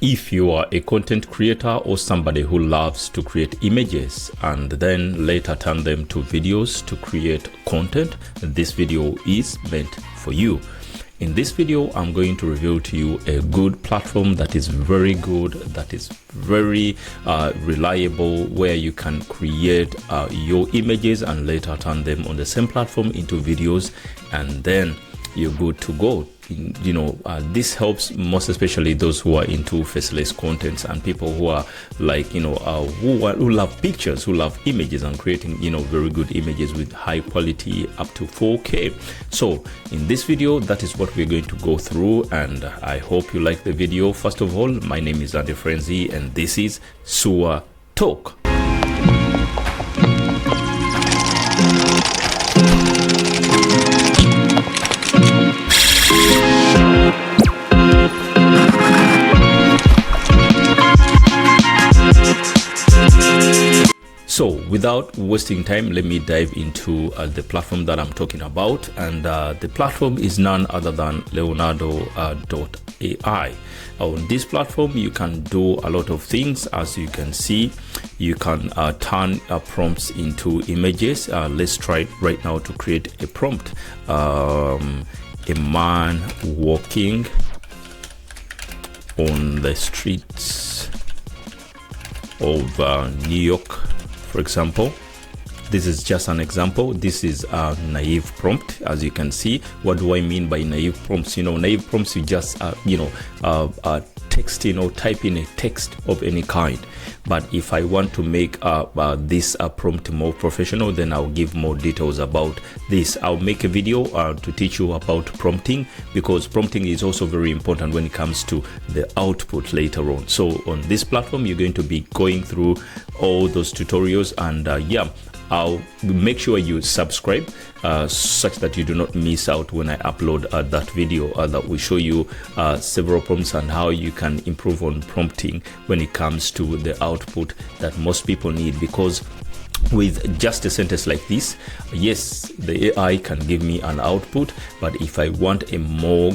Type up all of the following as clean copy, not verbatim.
If you are a content creator or somebody who loves to create images and then later turn them to videos to create content, this video is meant for you. In this video, I'm going to reveal to you a good platform that is very good, that is very reliable, where you can create your images and later turn them on the same platform into videos, and then you're good to go. This helps most especially those who are into faceless contents and people who are like, who love pictures, who love images and creating, very good images with high quality up to 4K. So in this video, that is what we're going to go through, and I hope you like the video. First of all, my name is Andy Frenzy and this is SUA Talk. So without wasting time, let me dive into the platform that I'm talking about, and the platform is none other than Leonardo AI. On this platform, you can do a lot of things. As you can see, you can turn prompts into images. Let's try right now to create a prompt. A man walking on the streets of New York, for example. This is just an example. This is a naive prompt. As you can see, what do I mean by naive prompts? Naive prompts, you just text, type in a text of any kind. But if I want to make this prompt more professional, then I'll give more details about this. I'll make a video to teach you about prompting, because prompting is also very important when it comes to the output later on. So on this platform, you're going to be going through all those tutorials, and I'll make sure you subscribe such that you do not miss out when I upload that video that will show you several prompts and how you can improve on prompting when it comes to the output that most people need. Because with just a sentence like this, yes, the AI can give me an output, but if I want a more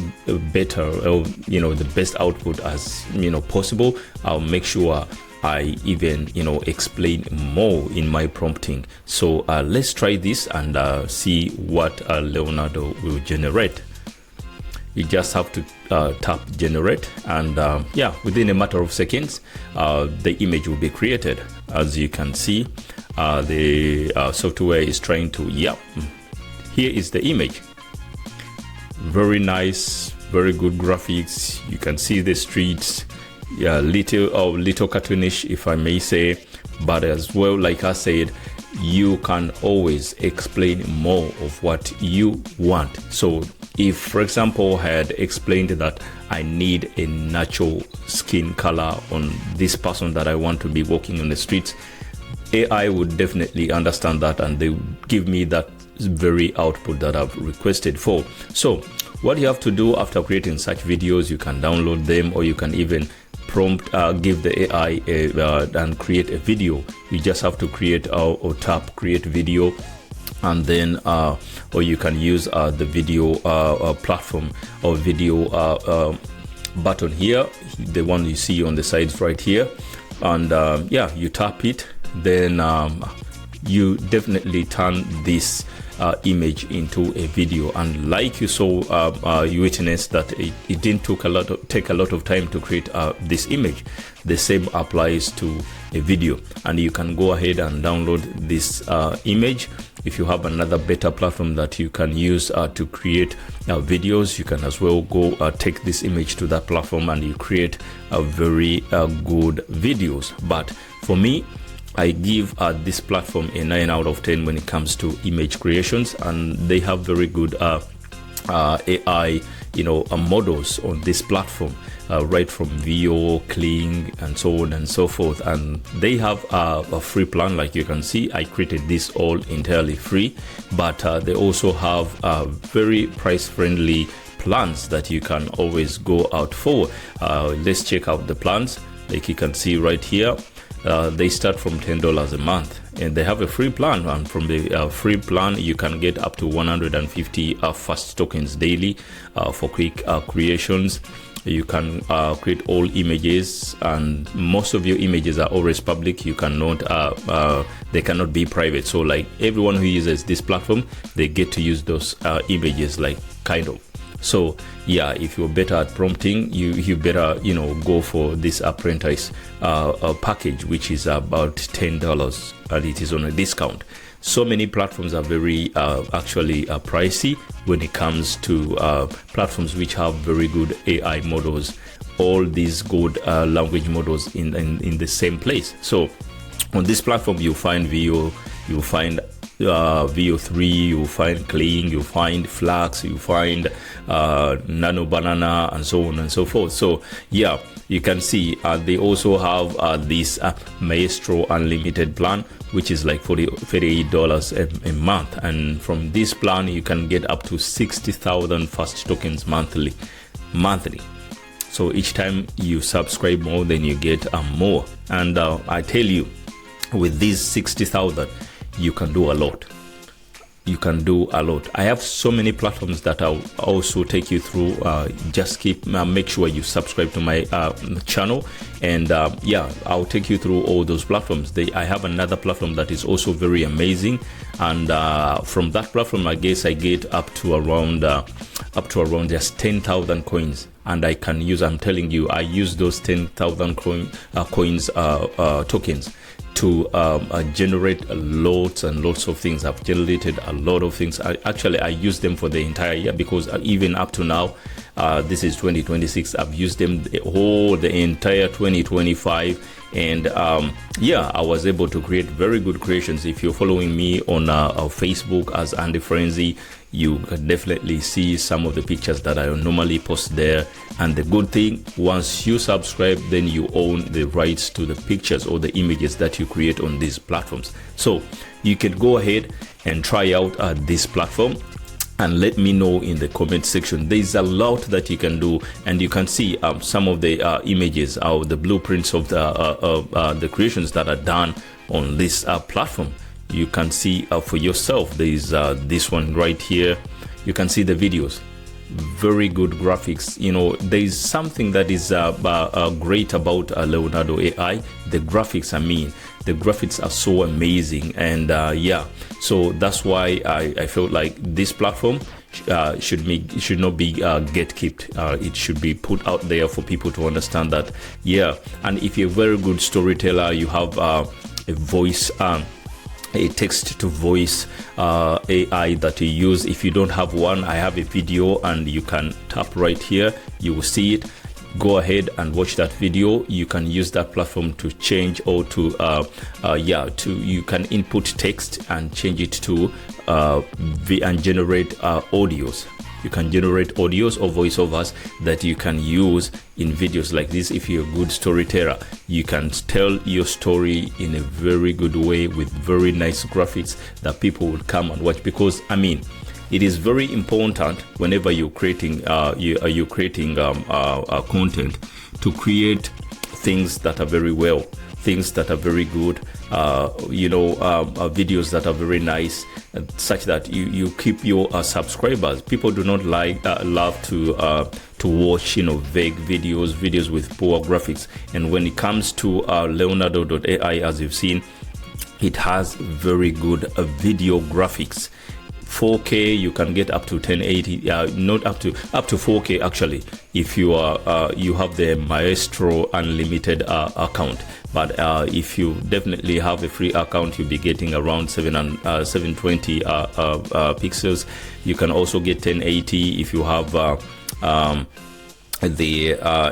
better, the best output as possible, I'll make sure I even explain more in my prompting. So let's try this and see what Leonardo will generate. You just have to tap generate, and within a matter of seconds the image will be created. As you can see, the software is trying to here is the image. Very nice, very good graphics. You can see the streets, little cartoonish, if I may say, but as well, like I said, you can always explain more of what you want. So if, for example, I had explained that I need a natural skin color on this person that I want to be walking on the streets, AI would definitely understand that, and they would give me that very output that I've requested for. So what you have to do after creating such videos, you can download them, or you can even give the AI and create a video. You just have to create or tap create video, and then or you can use the video platform or video button here, the one you see on the sides right here, and you tap it, then you definitely turn this image into a video. And like you saw, you witnessed that it didn't take a lot of time to create this image. The same applies to a video, and you can go ahead and download this image. If you have another better platform that you can use to create videos, you can as well go take this image to that platform and you create very good videos. But for me, I give this platform a 9 out of 10 when it comes to image creations, and they have very good AI models on this platform, right from VO, Kling, and so on and so forth. And they have a free plan. Like you can see, I created this all entirely free, but they also have very price friendly plans that you can always go out for. Let's check out the plans. Like you can see right here, they start from $10 a month, and they have a free plan, and from the free plan you can get up to 150 fast tokens daily for quick creations. You can create all images, and most of your images are always public. You cannot they cannot be private. So like everyone who uses this platform, they get to use those images, like kind of. So yeah, if you're better at prompting, you better go for this apprentice package, which is about $10, and it is on a discount. So many platforms are very actually pricey when it comes to platforms which have very good AI models, all these good language models in the same place. So on this platform, you find Veo, you find VO3, you find Kling, you find Flax, you find Nano Banana, and so on and so forth. So yeah, you can see they also have this Maestro Unlimited plan, which is like $48 a month, and from this plan you can get up to 60,000 fast tokens monthly. So each time you subscribe more, then you get more. And I tell you, with these 60,000, you can do a lot. I have so many platforms that I'll also take you through. Just make sure you subscribe to my channel, and yeah, I'll take you through all those platforms. I have another platform that is also very amazing, and from that platform, I guess I get up to around just 10,000 coins. And I can use, I'm telling you, I use those 10,000 coins tokens to generate lots and lots of things. I've generated a lot of things. I use them for the entire year, because even up to now, this is 2026, I've used them the entire 2025. And yeah, I was able to create very good creations. If you're following me on Facebook as Andy Frenzy, you can definitely see some of the pictures that I normally post there. And the good thing, once you subscribe, then you own the rights to the pictures or the images that you create on these platforms. So you can go ahead and try out this platform, and let me know in the comment section. There's a lot that you can do, and you can see some of the images, the blueprints of the creations that are done on this platform. You can see for yourself. There's this one right here. You can see the videos, very good graphics. There's something that is great about Leonardo AI. The graphics, the graphics are so amazing. And yeah, so that's why I felt like this platform should not be gatekept. It should be put out there for people to understand that. Yeah, and if you're a very good storyteller, you have a voice, a text to voice AI that you use. If you don't have one, I have a video, and you can tap right here, you will see it. Go ahead and watch that video. You can use that platform to change, or to you can input text and change it to and generate audios. You can generate audios or voiceovers that you can use in videos like this. If you're a good storyteller, you can tell your story in a very good way with very nice graphics that people will come and watch. Because it is very important whenever you're creating content, to create things that are very well, things that are very good, videos that are very nice, such that you keep your subscribers. People do not love to watch vague videos with poor graphics. And when it comes to Leonardo AI, as you've seen, it has very good video graphics. 4K, you can get up to 1080, not up to 4K actually, if you have the Maestro Unlimited account. But if you definitely have a free account, you'll be getting around 720 pixels. You can also get 1080 if you have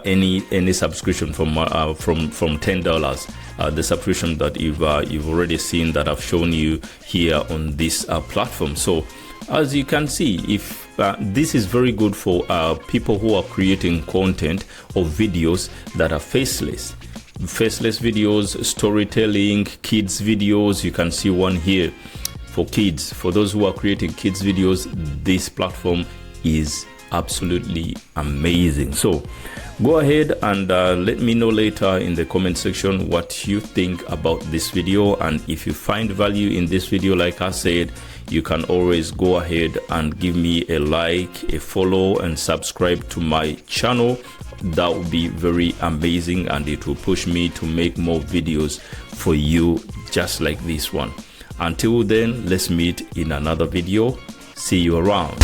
any subscription from $10. The subscription that you've already seen, that I've shown you here on this platform. So as you can see, if this is very good for people who are creating content or videos that are faceless videos, storytelling, kids videos. You can see one here for kids. For those who are creating kids videos, this platform is absolutely amazing. So go ahead and let me know later in the comment section what you think about this video. And if you find value in this video, like I said, you can always go ahead and give me a like, a follow, and subscribe to my channel. that would be very amazing, and it will push me to make more videos for you just like this one. Until then, let's meet in another video. See you around.